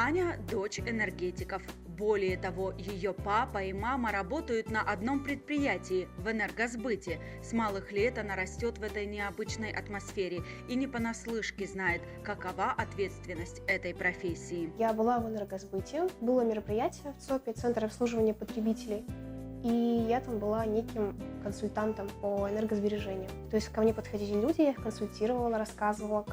Аня – дочь энергетиков. Более того, ее папа и мама работают на одном предприятии – в энергосбыте. С малых лет она растет в этой необычной атмосфере и не понаслышке знает, какова ответственность этой профессии. Я была в энергосбыте, было мероприятие в ЦОПе, Центр обслуживания потребителей, и я там была неким консультантом по энергосбережению. То есть ко мне подходили люди, я их консультировала, рассказывала,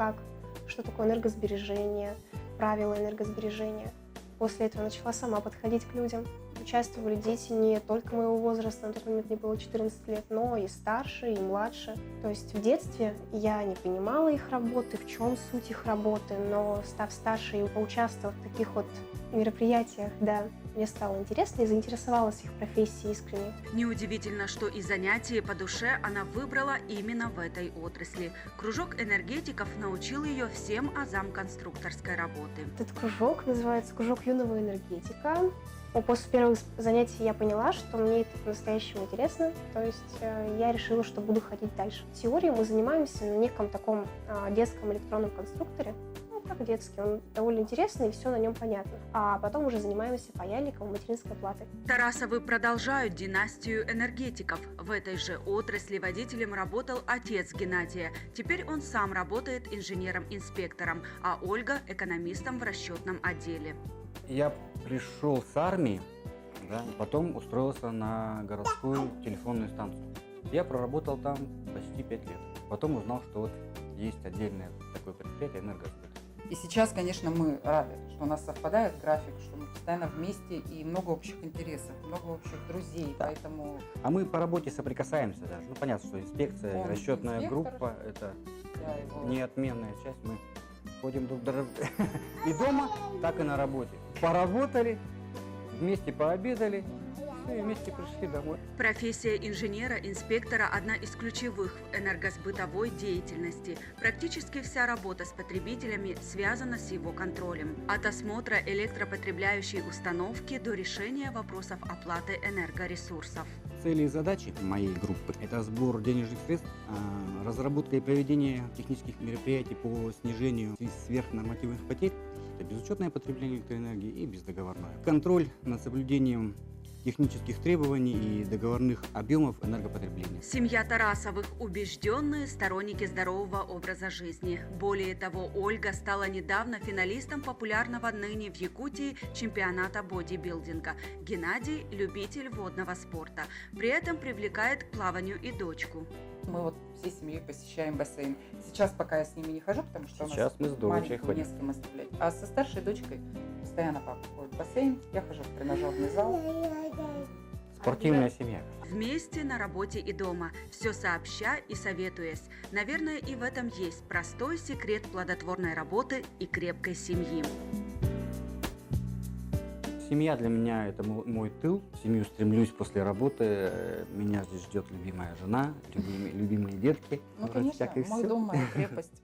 что такое энергосбережение, правила энергосбережения. После этого начала сама подходить к людям. Участвовали дети не только моего возраста, на тот момент мне было 14 лет, но и старше, и младше. То есть в детстве я не понимала их работы, в чем суть их работы, но став старше и поучаствовав в таких вот мероприятиях, да, мне стало интересно и заинтересовалась их профессией искренне. Неудивительно, что и занятие по душе она выбрала именно в этой отрасли. Кружок энергетиков научил ее всем азам конструкторской работы. Этот кружок называется «Кружок юного энергетика». После первых занятий я поняла, что мне это по-настоящему интересно, то есть я решила, что буду ходить дальше. В теории мы занимаемся на неком таком детском электронном конструкторе, как детский, он довольно интересный, и все на нем понятно. А потом уже занимаемся паяльником и материнской платой. Тарасовы продолжают династию энергетиков. В этой же отрасли водителем работал отец Геннадия. Теперь он сам работает инженером-инспектором, а Ольга – экономистом в расчетном отделе. Я пришел с армии, да, потом устроился на городскую телефонную станцию. Я проработал там почти 5 лет. Потом узнал, что вот есть отдельное такое предприятие «Энергосбыт». И сейчас, конечно, мы рады, что у нас совпадает график, что мы постоянно вместе и много общих интересов, много общих друзей, Да. поэтому... А мы по работе соприкасаемся даже. Ну, понятно, что инспекция, Он расчетная инспектор, группа – это да, его... неотменная часть. Мы ходим друг друга и дома, так и на работе. Поработали, вместе пообедали, и вместе пришли домой. Профессия инженера-инспектора – одна из ключевых в энергосбытовой деятельности. Практически вся работа с потребителями связана с его контролем. От осмотра электропотребляющей установки до решения вопросов оплаты энергоресурсов. Цели и задачи моей группы – это сбор денежных средств, разработка и проведение технических мероприятий по снижению сверхнормативных потерь, это безучетное потребление электроэнергии и бездоговорное. Контроль над соблюдением технических требований и договорных объемов энергопотребления. Семья Тарасовых – убежденные сторонники здорового образа жизни. Более того, Ольга стала недавно финалистом популярного ныне в Якутии чемпионата бодибилдинга. Геннадий – любитель водного спорта. При этом привлекает к плаванию и дочку. Мы вот всей семьей посещаем бассейн. Сейчас пока я с ними не хожу, потому что Сейчас у мы нас с дочей маленькую ходим. не с кем оставлять. А со старшей дочкой постоянно папа ходит в бассейн, я хожу в тренажерный зал. Спортивная семья. Вместе на работе и дома, все сообща и советуясь. Наверное, и в этом есть простой секрет плодотворной работы и крепкой семьи. Семья для меня – это мой тыл. В семью стремлюсь после работы. Меня здесь ждет любимая жена, любимые детки. Ну, Вроде конечно, так и мой всё. дом, моя крепость.